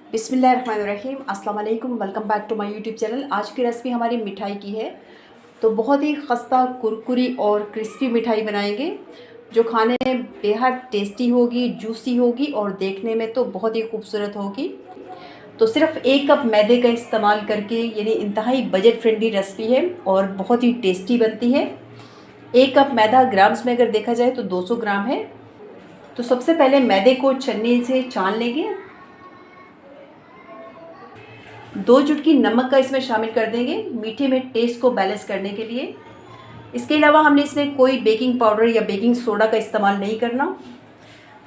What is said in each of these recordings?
बिस्मिल्लाहिर्रहमानिर्रहीम, अस्सलाम वालेकुम। Welcome back to my YouTube channel. आज की रेसिपी हमारी मिठाई की है। तो बहुत ही खस्ता कुरकुरी और क्रिस्पी मिठाई बनाएंगे जो खाने में बेहद टेस्टी होगी, जूसी होगी और देखने में तो बहुत ही खूबसूरत होगी। तो सिर्फ 1 कप मैदे का इस्तेमाल करके यानी इंतहाई बजट फ्रेंडली रेसिपी है और बहुत ही टेस्टी बनती है। 1 कप मैदा ग्राम्स में अगर देखा जाए तो 200 ग्राम है। तो सबसे पहले मैदे को छन्नी से छान लेंगे। 2 चुटकी नमक का इसमें शामिल कर देंगे मीठे में टेस्ट को बैलेंस करने के लिए। इसके अलावा हमने इसमें कोई बेकिंग पाउडर या बेकिंग सोडा का इस्तेमाल नहीं करना।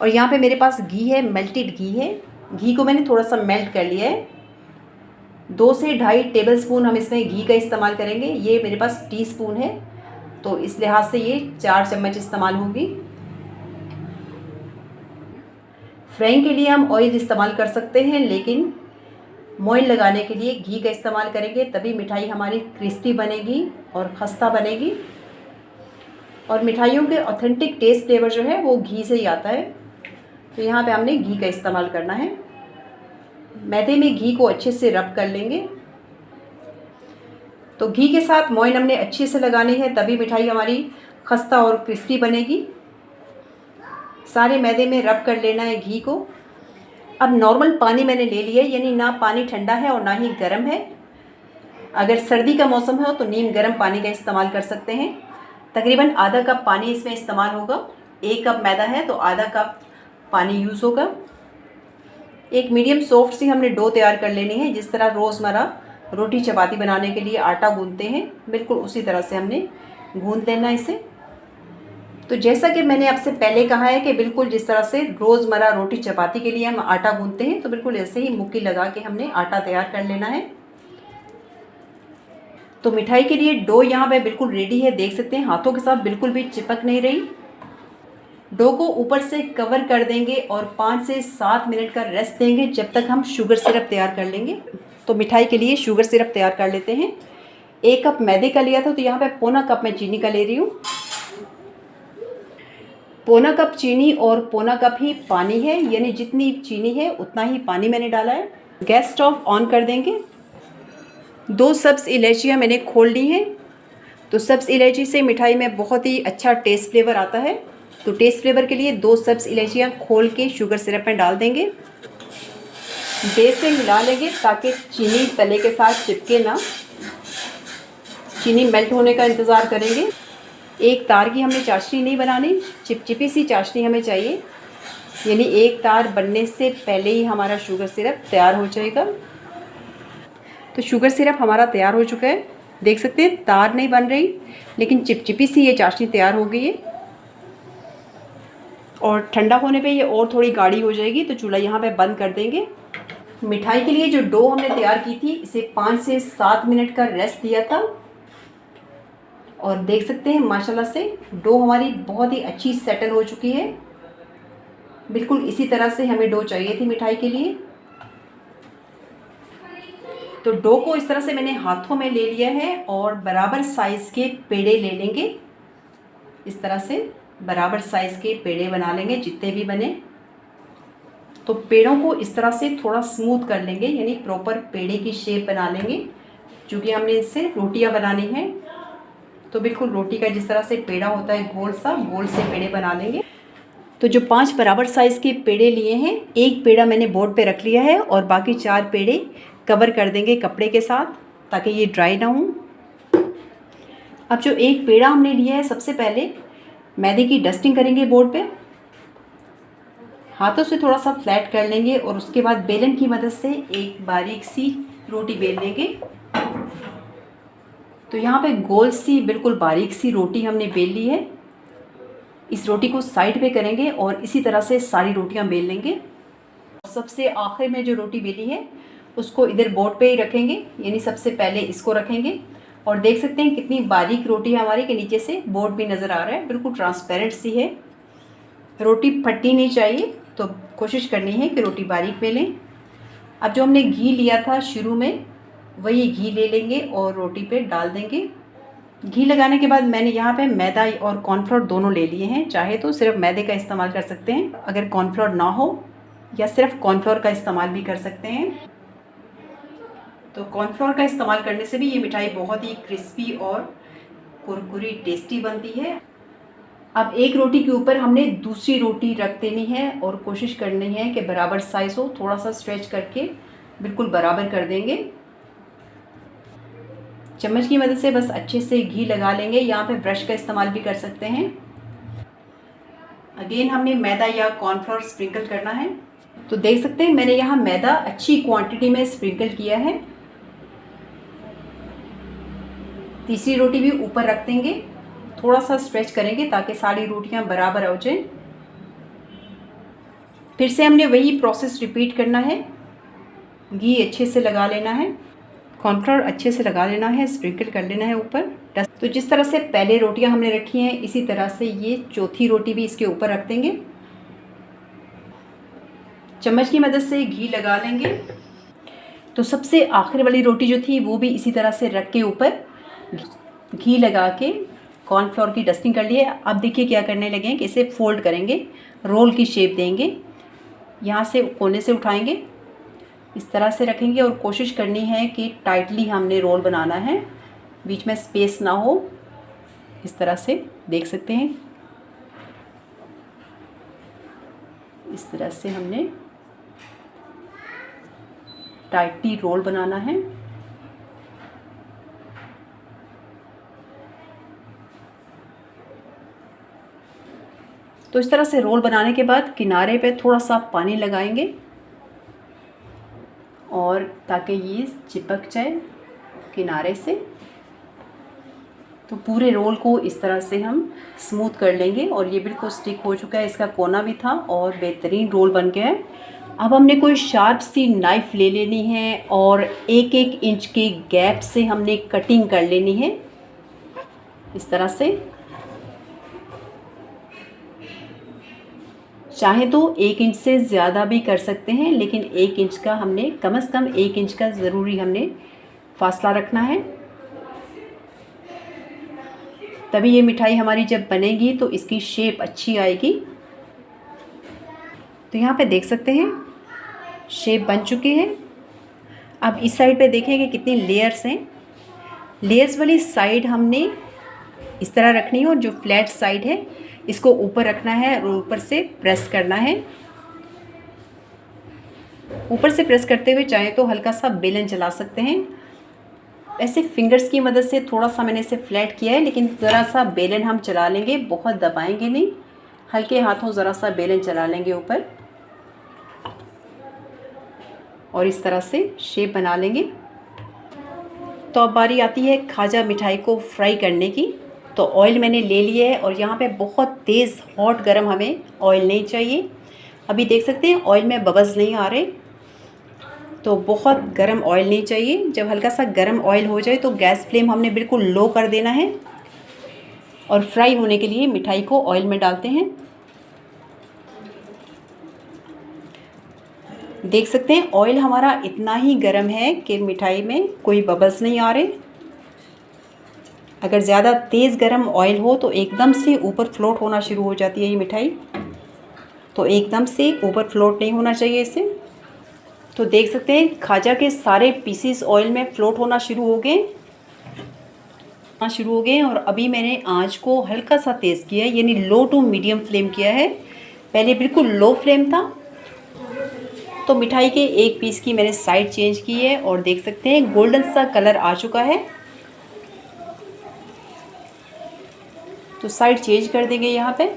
और यहाँ पे मेरे पास घी है, मेल्टेड घी है। घी को मैंने थोड़ा सा मेल्ट कर लिया है। 2 से 2.5 टेबलस्पून हम इसमें घी का इस्तेमाल करेंगे। ये मेरे पास टीस्पून है तो इस लिहाज से ये 4 चम्मच इस्तेमाल होगी। फ्राइंग के लिए हम ऑयल इस्तेमाल कर सकते हैं, लेकिन मोइन लगाने के लिए घी का इस्तेमाल करेंगे, तभी मिठाई हमारी क्रिस्पी बनेगी और खस्ता बनेगी। और मिठाइयों के ऑथेंटिक टेस्ट फ्लेवर जो है वो घी से ही आता है। तो यहाँ पे हमने घी का इस्तेमाल करना है। मैदे में घी को अच्छे से रब कर लेंगे। तो घी के साथ मोइन हमने अच्छे से लगानी है, तभी मिठाई हमारी खस्ता और क्रिस्पी बनेगी। सारे मैदे में रब कर लेना है घी को। अब नॉर्मल पानी मैंने ले लिया है, यानी ना पानी ठंडा है और ना ही गर्म है। अगर सर्दी का मौसम हो तो नीम गर्म पानी का इस्तेमाल कर सकते हैं। तकरीबन आधा कप पानी इसमें इस्तेमाल होगा। 1 कप मैदा है तो आधा कप पानी यूज़ होगा। एक मीडियम सॉफ्ट सी हमने डो तैयार कर लेनी है, जिस तरह रोज़मर्रा रोटी चपाती बनाने के लिए आटा गूंथते हैं, बिल्कुल उसी तरह से हमने गूंथ लेना इसे। तो जैसा कि मैंने आपसे पहले कहा है कि बिल्कुल जिस तरह से रोज़मर्रा रोटी चपाती के लिए हम आटा गूंथते हैं, तो बिल्कुल ऐसे ही मुक्की लगा के हमने आटा तैयार कर लेना है। तो मिठाई के लिए डो यहाँ पे बिल्कुल रेडी है, देख सकते हैं हाथों के साथ बिल्कुल भी चिपक नहीं रही। डो को ऊपर से कवर कर देंगे और 5 से 7 मिनट का रेस्ट देंगे, जब तक हम शुगर सिरप तैयार कर लेंगे। तो मिठाई के लिए शुगर सिरप तैयार कर लेते हैं। 1 कप मैदे का लिया था तो यहाँ पे पौना कप मैं चीनी का ले रही हूँ। पौना कप चीनी और पौना कप ही पानी है, यानी जितनी चीनी है उतना ही पानी मैंने डाला है। गैस स्टोव ऑन कर देंगे। 2 सब्ज़ इलायचियाँ मैंने खोल ली हैं। तो सब्ज़ इलायची से मिठाई में बहुत ही अच्छा टेस्ट फ्लेवर आता है। तो टेस्ट फ्लेवर के लिए 2 सब्ज़ इलायचियाँ खोल के शुगर सिरप में डाल देंगे। बेस से हिला लेंगे ताकि चीनी तले के साथ चिपके ना। चीनी मेल्ट होने का इंतज़ार करेंगे। एक तार की हमने चाशनी नहीं बनानी, चिपचिपी सी चाशनी हमें चाहिए, यानी एक तार बनने से पहले ही हमारा शुगर सिरप तैयार हो जाएगा। तो शुगर सिरप हमारा तैयार हो चुका है, देख सकते हैं तार नहीं बन रही, लेकिन चिपचिपी सी ये चाशनी तैयार हो गई है। और ठंडा होने पे ये और थोड़ी गाढ़ी हो जाएगी। तो चूल्हा यहाँ पे बंद कर देंगे। मिठाई के लिए जो डो हमने तैयार की थी, इसे 5 से 7 मिनट का रेस्ट दिया था। और देख सकते हैं माशाल्लाह से डो हमारी बहुत ही अच्छी सेटल हो चुकी है। बिल्कुल इसी तरह से हमें डो चाहिए थी मिठाई के लिए। तो डो को इस तरह से मैंने हाथों में ले लिया है और बराबर साइज़ के पेड़े ले लेंगे। इस तरह से बराबर साइज़ के पेड़े बना लेंगे जितने भी बने। तो पेड़ों को इस तरह से थोड़ा स्मूथ कर लेंगे, यानी प्रॉपर पेड़े की शेप बना लेंगे। क्योंकि हमने इससे रोटियां बनानी हैं, तो बिल्कुल रोटी का जिस तरह से पेड़ा होता है गोल सा, गोल से पेड़े बना लेंगे। तो जो 5 बराबर साइज़ के पेड़े लिए हैं, एक पेड़ा मैंने बोर्ड पे रख लिया है और बाकी 4 पेड़े कवर कर देंगे कपड़े के साथ ताकि ये ड्राई ना हो। अब जो एक पेड़ा हमने लिया है, सबसे पहले मैदे की डस्टिंग करेंगे बोर्ड पे। हाथों से थोड़ा सा फ्लैट कर लेंगे और उसके बाद बेलन की मदद से एक बारीक सी रोटी बेल लेंगे। तो यहाँ पे गोल सी बिल्कुल बारीक सी रोटी हमने बेल ली है। इस रोटी को साइड पे करेंगे और इसी तरह से सारी रोटियां बेल लेंगे। सबसे आखिर में जो रोटी बेली है उसको इधर बोर्ड पे ही रखेंगे, यानी सबसे पहले इसको रखेंगे। और देख सकते हैं कितनी बारीक रोटी है हमारी, के नीचे से बोर्ड भी नज़र आ रहा है, बिल्कुल ट्रांसपेरेंट सी है। रोटी फटनी नहीं चाहिए, तो कोशिश करनी है कि रोटी बारीक बेलें। अब जो हमने घी लिया था शुरू में, वही घी ले लेंगे और रोटी पे डाल देंगे। घी लगाने के बाद मैंने यहाँ पे मैदा और कॉर्नफ्लोर दोनों ले लिए हैं। चाहे तो सिर्फ मैदे का इस्तेमाल कर सकते हैं। अगर कॉर्नफ्लोर ना हो या सिर्फ कॉर्नफ्लोर का इस्तेमाल भी कर सकते हैं। तो कॉर्नफ्लोर का इस्तेमाल करने से भी ये मिठाई बहुत ही क्रिस्पी और कुरकुरी टेस्टी बनती है। अब एक रोटी के ऊपर हमने दूसरी रोटी रख देनी है और कोशिश करनी है कि बराबर साइज़ हो। थोड़ा सा स्ट्रेच करके बिल्कुल बराबर कर देंगे। चम्मच की मदद से बस अच्छे से घी लगा लेंगे। यहाँ पे ब्रश का इस्तेमाल भी कर सकते हैं। अगेन हमने मैदा या कॉर्नफ्लोर स्प्रिंकल करना है। तो देख सकते हैं मैंने यहाँ मैदा अच्छी क्वांटिटी में स्प्रिंकल किया है। तीसरी रोटी भी ऊपर रख देंगे, थोड़ा सा स्ट्रेच करेंगे ताकि सारी रोटियां बराबर हो जाए। फिर से हमने वही प्रोसेस रिपीट करना है। घी अच्छे से लगा लेना है, कॉर्नफ्लोर अच्छे से लगा लेना है, स्प्रिंकल कर लेना है ऊपर। तो जिस तरह से पहले रोटियां हमने रखी हैं इसी तरह से ये चौथी रोटी भी इसके ऊपर रख देंगे। चम्मच की मदद से घी लगा लेंगे। तो सबसे आखिर वाली रोटी जो थी वो भी इसी तरह से रख के ऊपर घी लगा के कॉर्नफ्लोर की डस्टिंग कर लिए। अब देखिए क्या करने लगे हैं कि इसे फोल्ड करेंगे, रोल की शेप देंगे। यहाँ से कोने से उठाएंगे, इस तरह से रखेंगे और कोशिश करनी है कि टाइटली हमने रोल बनाना है, बीच में स्पेस ना हो। इस तरह से देख सकते हैं, इस तरह से हमने टाइटली रोल बनाना है। तो इस तरह से रोल बनाने के बाद किनारे पे थोड़ा सा पानी लगाएंगे और ताकि ये चिपक जाए किनारे से। तो पूरे रोल को इस तरह से हम स्मूथ कर लेंगे और ये बिल्कुल स्टिक हो चुका है। इसका कोना भी था और बेहतरीन रोल बन गया है। अब हमने कोई शार्प सी नाइफ़ ले लेनी है और 1-1 इंच के गैप से हमने कटिंग कर लेनी है इस तरह से। चाहे तो 1 इंच से ज़्यादा भी कर सकते हैं, लेकिन 1 इंच का हमने कम से कम 1 इंच का ज़रूरी हमने फासला रखना है, तभी ये मिठाई हमारी जब बनेगी तो इसकी शेप अच्छी आएगी। तो यहाँ पे देख सकते हैं शेप बन चुकी है। अब इस साइड पे देखें कि कितनी लेयर्स हैं। लेयर्स वाली साइड हमने इस तरह रखनी है और जो फ्लैट साइड है इसको ऊपर रखना है और ऊपर से प्रेस करना है। ऊपर से प्रेस करते हुए चाहे तो हल्का सा बेलन चला सकते हैं। ऐसे फिंगर्स की मदद से थोड़ा सा मैंने इसे फ्लैट किया है, लेकिन ज़रा सा बेलन हम चला लेंगे, बहुत दबाएंगे नहीं, हल्के हाथों ज़रा सा बेलन चला लेंगे ऊपर और इस तरह से शेप बना लेंगे। तो अब बारी आती है खाजा मिठाई को फ्राई करने की। तो ऑयल मैंने ले लिया है और यहाँ पे बहुत तेज़ हॉट गरम हमें ऑयल नहीं चाहिए। अभी देख सकते हैं ऑयल में बबल्स नहीं आ रहे, तो बहुत गरम ऑयल नहीं चाहिए। जब हल्का सा गरम ऑयल हो जाए तो गैस फ्लेम हमने बिल्कुल लो कर देना है और फ्राई होने के लिए मिठाई को ऑयल में डालते हैं। देख सकते हैं ऑयल हमारा इतना ही गर्म है कि मिठाई में कोई बबल्स नहीं आ रहे। अगर ज़्यादा तेज़ गरम ऑयल हो तो एकदम से ऊपर फ्लोट होना शुरू हो जाती है ये मिठाई, तो एकदम से ऊपर फ्लोट नहीं होना चाहिए इसे। तो देख सकते हैं खाजा के सारे पीसेस ऑयल में फ्लोट होना शुरू हो गए और अभी मैंने आंच को हल्का सा तेज़ किया है, यानी लो टू मीडियम फ्लेम किया है। पहले बिल्कुल लो फ्लेम था। तो मिठाई के एक पीस की मैंने साइड चेंज की है और देख सकते हैं गोल्डन सा कलर आ चुका है। तो साइड चेंज कर देंगे यहाँ पे।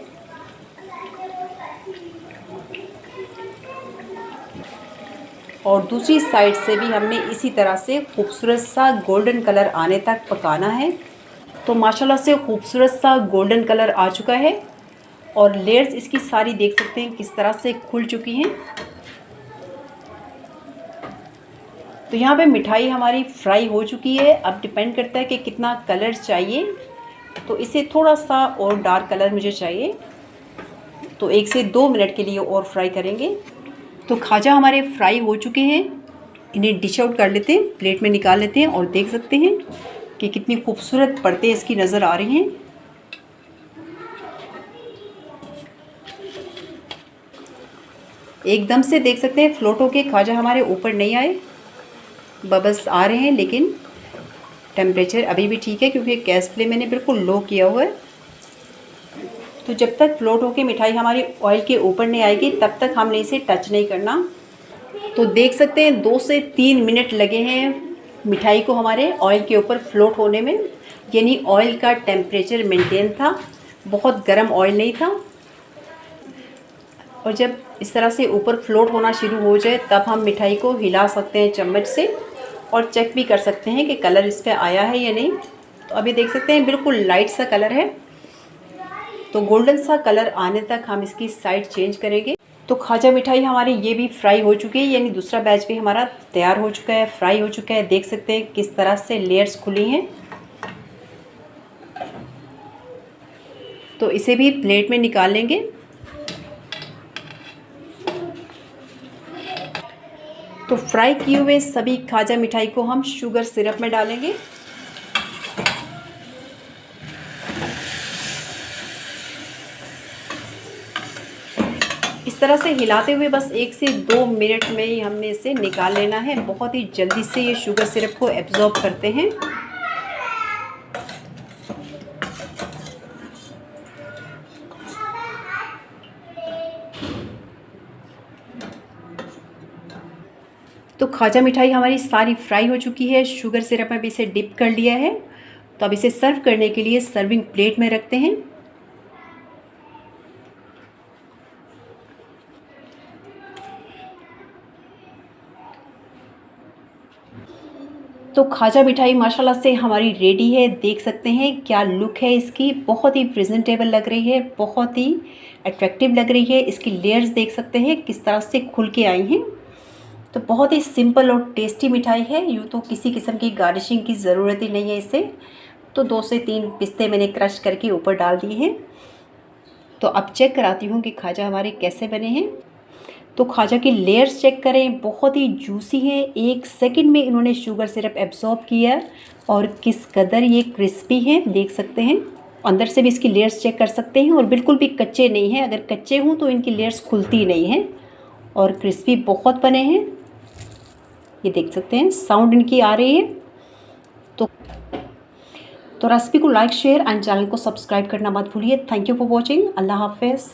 और दूसरी साइड से भी हमने इसी तरह से खूबसूरत सा गोल्डन कलर आने तक पकाना है। तो माशाल्लाह से खूबसूरत सा गोल्डन कलर आ चुका है और लेयर्स इसकी सारी देख सकते हैं किस तरह से खुल चुकी हैं। तो यहाँ पे मिठाई हमारी फ्राई हो चुकी है। अब डिपेंड करता है कि कितना कलर चाहिए, तो इसे थोड़ा सा और डार्क कलर मुझे चाहिए, तो 1 से 2 मिनट के लिए और फ्राई करेंगे। तो खाजा हमारे फ्राई हो चुके हैं, इन्हें डिश आउट कर लेते हैं, प्लेट में निकाल लेते हैं और देख सकते हैं कि कितनी खूबसूरत परतें इसकी नज़र आ रही हैं। एकदम से देख सकते हैं फ्लोट होके खाजा हमारे ऊपर नहीं आए, बबल्स आ रहे हैं, लेकिन टेम्परेचर अभी भी ठीक है क्योंकि गैस फ्लेम मैंने बिल्कुल लो किया हुआ है। तो जब तक फ्लोट होके मिठाई हमारी ऑयल के ऊपर नहीं आएगी तब तक हमने इसे टच नहीं करना। तो देख सकते हैं 2 से 3 मिनट लगे हैं मिठाई को हमारे ऑयल के ऊपर फ्लोट होने में, यानी ऑयल का टेम्परेचर मेंटेन था, बहुत गर्म ऑयल नहीं था। और जब इस तरह से ऊपर फ्लोट होना शुरू हो जाए तब हम मिठाई को हिला सकते हैं चम्मच से और चेक भी कर सकते हैं कि कलर इस पर आया है या नहीं। तो अभी देख सकते हैं बिल्कुल लाइट सा कलर है। तो गोल्डन सा कलर आने तक हम इसकी साइड चेंज करेंगे। तो खाजा मिठाई हमारी ये भी फ्राई हो चुकी है, यानी दूसरा बैच भी हमारा तैयार हो चुका है, फ्राई हो चुका है। देख सकते हैं किस तरह से लेयर्स खुली हैं। तो इसे भी प्लेट में निकाल लेंगे। तो फ्राई किए हुए सभी खाजा मिठाई को हम शुगर सिरप में डालेंगे। इस तरह से हिलाते हुए बस 1 से 2 मिनट में ही हमने इसे निकाल लेना है। बहुत ही जल्दी से ये शुगर सिरप को एब्जॉर्ब करते हैं। तो खाजा मिठाई हमारी सारी फ्राई हो चुकी है, शुगर सिरप में भी इसे डिप कर लिया है। तो अब इसे सर्व करने के लिए सर्विंग प्लेट में रखते हैं। तो खाजा मिठाई माशाल्लाह से हमारी रेडी है। देख सकते हैं क्या लुक है इसकी, बहुत ही प्रेजेंटेबल लग रही है, बहुत ही अट्रैक्टिव लग रही है। इसकी लेयर्स देख सकते हैं किस तरह से खुल के आई हैं। तो बहुत ही सिंपल और टेस्टी मिठाई है। यूँ तो किसी किस्म की गार्निशिंग की ज़रूरत ही नहीं है इसे। तो 2 से 3 पिस्ते मैंने क्रश करके ऊपर डाल दिए हैं। तो अब चेक कराती हूँ कि खाजा हमारे कैसे बने हैं। तो खाजा की लेयर्स चेक करें, बहुत ही जूसी है। 1 सेकंड में इन्होंने शुगर सिरप एब्जॉर्ब किया और किस कदर ये क्रिस्पी हैं देख सकते हैं। अंदर से भी इसकी लेयर्स चेक कर सकते हैं और बिल्कुल भी कच्चे नहीं हैं। अगर कच्चे हों तो इनकी लेयर्स खुलती नहीं हैं और क्रिस्पी बहुत बने हैं। ये देख सकते हैं साउंड इनकी आ रही है। तो रेसिपी को लाइक शेयर एंड चैनल को सब्सक्राइब करना मत भूलिए। Thank you for watching. अल्लाह हाफिज़।